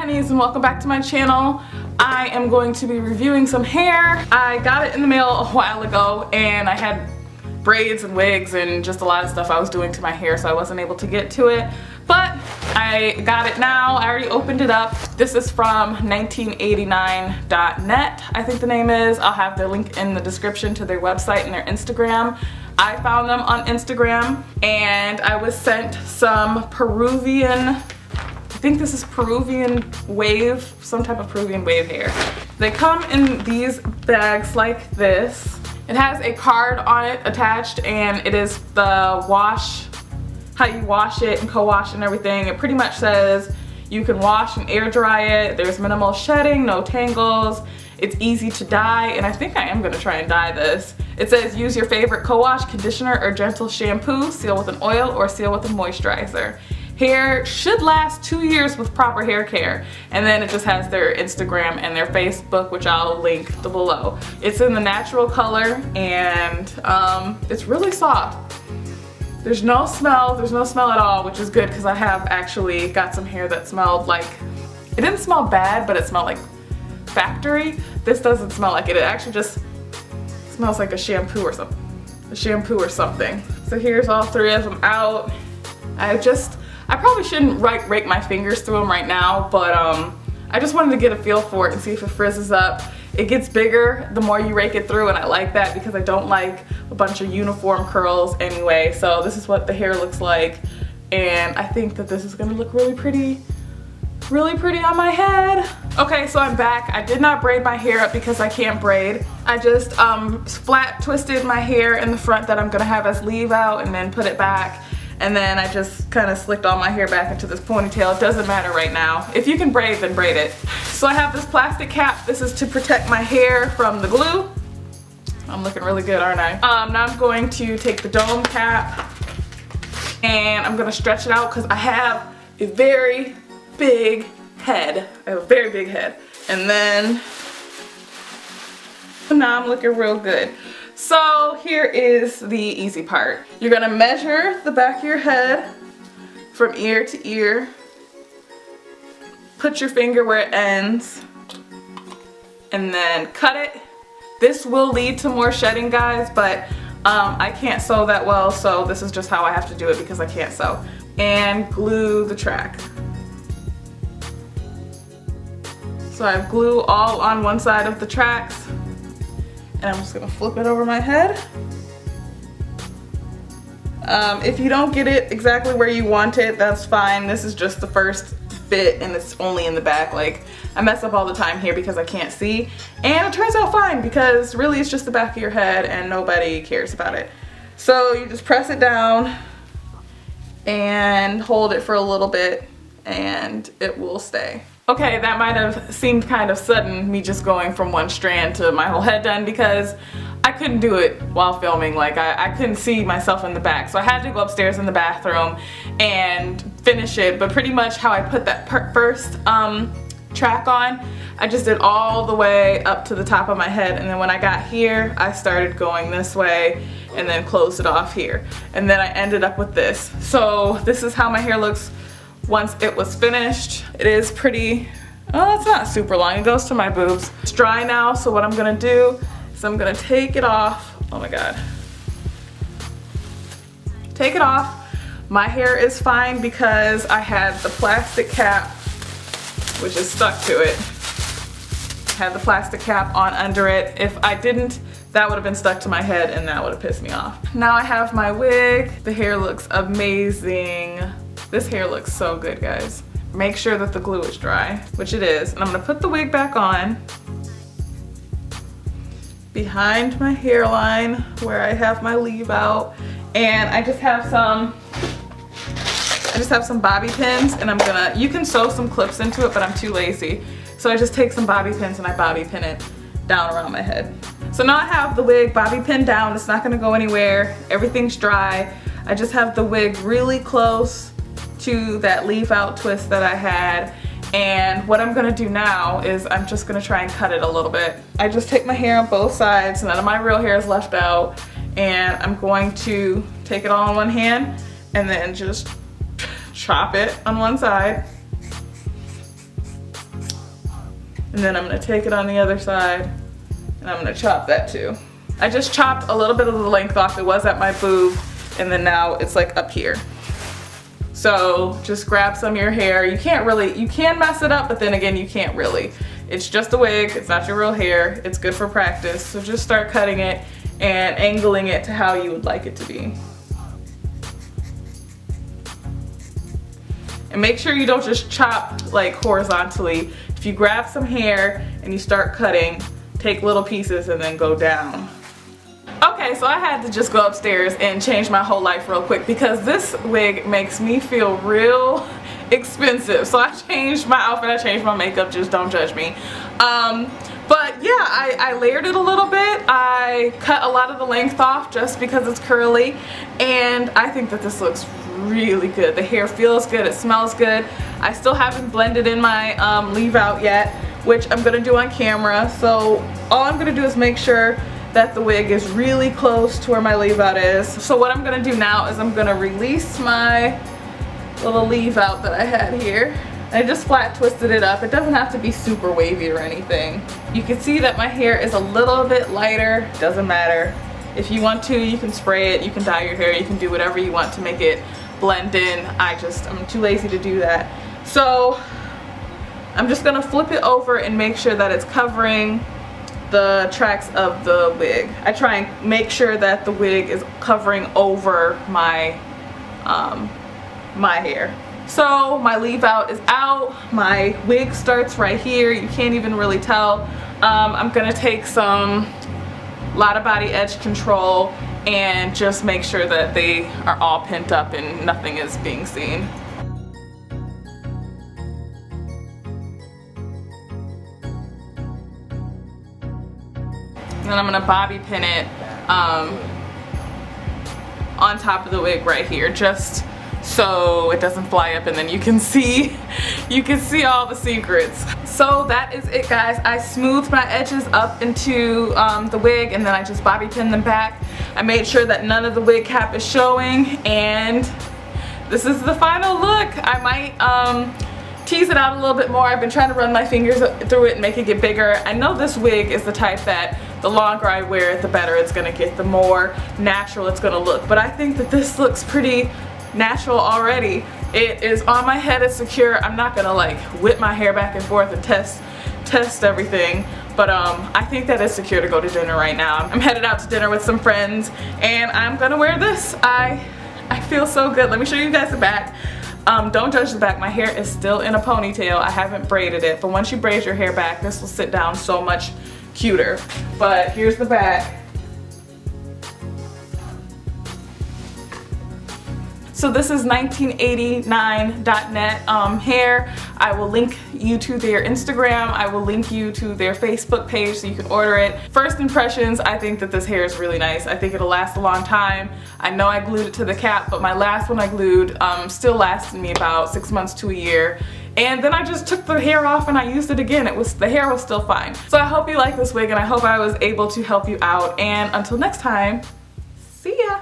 honeys, and welcome back to my channel. I am going to be reviewing some hair. I got it in the mail a while ago and I had braids and wigs and just a lot of stuff I was doing to my hair, so I wasn't able to get to it. But I got it now. I already opened it up. This is from 1989.net, I think the name is. I'll have the link in the description to their website and their Instagram. I found them on Instagram and I was sent some Peruvian, I think this is Peruvian wave, some type of Peruvian wave hair. They come in these bags like this. It has a card on it attached and it is the wash, how you wash it and co-wash and everything. It pretty much says you can wash and air dry it. There's minimal shedding, no tangles. It's easy to dye, and I think I am gonna try and dye this. It says use your favorite co-wash, conditioner, or gentle shampoo, seal with an oil, or seal with a moisturizer. Hair should last 2 years with proper hair care. And then it just has their Instagram and their Facebook, which I'll link below. It's in the natural color and it's really soft. There's no smell at all, which is good because I have actually got some hair that smelled like, it didn't smell bad, but it smelled like factory. This doesn't smell like it. It actually just smells like a shampoo or something. So here's all three of them out. I probably shouldn't rake my fingers through them right now, but I just wanted to get a feel for it and see if it frizzes up. It gets bigger the more you rake it through, and I like that because I don't like a bunch of uniform curls anyway. So this is what the hair looks like, and I think that this is gonna look really pretty on my head. Okay, so I'm back. I did not braid my hair up because I can't braid. I just flat twisted my hair in the front that I'm gonna have as leave out and then put it back. And then I just kind of slicked all my hair back into this ponytail. It doesn't matter right now. If you can braid, then braid it. So I have this plastic cap. This is to protect my hair from the glue. I'm looking really good, aren't I? Now I'm going to take the dome cap and I'm gonna stretch it out because I have a very big head. I have a very big head. And then, now I'm looking real good. So here is the easy part. You're gonna measure the back of your head from ear to ear. Put your finger where it ends and then cut it. This will lead to more shedding, guys, but I can't sew that well, so this is just how I have to do it because I can't sew. And glue the track. So I have glue all on one side of the tracks. And I'm just gonna flip it over my head. If you don't get it exactly where you want it, that's fine. This is just the first bit and it's only in the back. Like, I mess up all the time here because I can't see. And it turns out fine because really it's just the back of your head and nobody cares about it. So you just press it down and hold it for a little bit and it will stay. Okay, that might have seemed kind of sudden, me just going from one strand to my whole head done, because I couldn't do it while filming. Like, I couldn't see myself in the back, so I had to go upstairs in the bathroom and finish it. But pretty much how I put that first track on, I just did all the way up to the top of my head, and then when I got here, I started going this way and then closed it off here. And then I ended up with this. So this is how my hair looks once it was finished. It is pretty, oh, it's not super long. It goes to my boobs. It's dry now, so what I'm gonna do is I'm gonna take it off. Oh my God. Take it off. My hair is fine because I had the plastic cap, which is stuck to it. Had the plastic cap on under it. If I didn't, that would have been stuck to my head and that would have pissed me off. Now I have my wig. The hair looks amazing. This hair looks so good, guys. Make sure that the glue is dry, which it is. And I'm gonna put the wig back on behind my hairline where I have my leave out. And I just have some bobby pins, and I'm gonna, you can sew some clips into it, but I'm too lazy. So I just take some bobby pins and I bobby pin it down around my head. So now I have the wig bobby pinned down. It's not gonna go anywhere. Everything's dry. I just have the wig really close to that leave out twist that I had, and what I'm gonna do now is I'm just gonna try and cut it a little bit. I just take my hair on both sides, none of my real hair is left out, and I'm going to take it all in one hand and then just chop it on one side And then I'm gonna take it on the other side and I'm gonna chop that too. I just chopped a little bit of the length off. It was at my boob and then now it's like up here. So just grab some of your hair. You can mess it up, but then again, you can't really. It's just a wig, it's not your real hair. It's good for practice. So just start cutting it and angling it to how you would like it to be. And make sure you don't just chop like horizontally. If you grab some hair and you start cutting, take little pieces and then go down. Okay, so I had to just go upstairs and change my whole life real quick because this wig makes me feel real expensive. So I changed my outfit, I changed my makeup, just don't judge me. But yeah, I layered it a little bit. I cut a lot of the length off just because it's curly, and I think that this looks really good. The hair feels good, it smells good. I still haven't blended in my leave out yet, which I'm gonna do on camera. So all I'm gonna do is make sure that the wig is really close to where my leave out is. So what I'm gonna do now is I'm gonna release my little leave out that I had here. I just flat twisted it up. It doesn't have to be super wavy or anything. You can see that my hair is a little bit lighter. Doesn't matter. If you want to, you can spray it, you can dye your hair, you can do whatever you want to make it blend in. I'm too lazy to do that. So I'm just gonna flip it over and make sure that it's covering the tracks of the wig. I try and make sure that the wig is covering over my my hair. So my leave out is out, my wig starts right here, you can't even really tell. I'm gonna take some Lotta Body Edge Control and just make sure that they are all pent up and nothing is being seen. And then I'm gonna bobby pin it on top of the wig right here, just so it doesn't fly up and then you can see all the secrets. So that is it, guys. I smoothed my edges up into the wig and then I just bobby pinned them back. I made sure that none of the wig cap is showing, and this is the final look. I might tease it out a little bit more. I've been trying to run my fingers through it and make it get bigger. I know this wig is the type that the longer I wear it, the better it's gonna get, the more natural it's gonna look. But I think that this looks pretty natural already. It is on my head, it's secure. I'm not gonna like whip my hair back and forth and test everything, but I think that it's secure to go to dinner right now. I'm headed out to dinner with some friends and I'm gonna wear this. I feel so good. Let me show you guys the back. Don't judge the back. My hair is still in a ponytail. I haven't braided it, but once you braid your hair back, this will sit down so much cuter. But here's the back. So this is 1989.net hair. I will link you to their Instagram. I will link you to their Facebook page so you can order it. First impressions, I think that this hair is really nice. I think it'll last a long time. I know I glued it to the cap, but my last one I glued still lasted me about 6 months to a year. And then I just took the hair off and I used it again. The hair was still fine. So I hope you like this wig and I hope I was able to help you out. And until next time, see ya.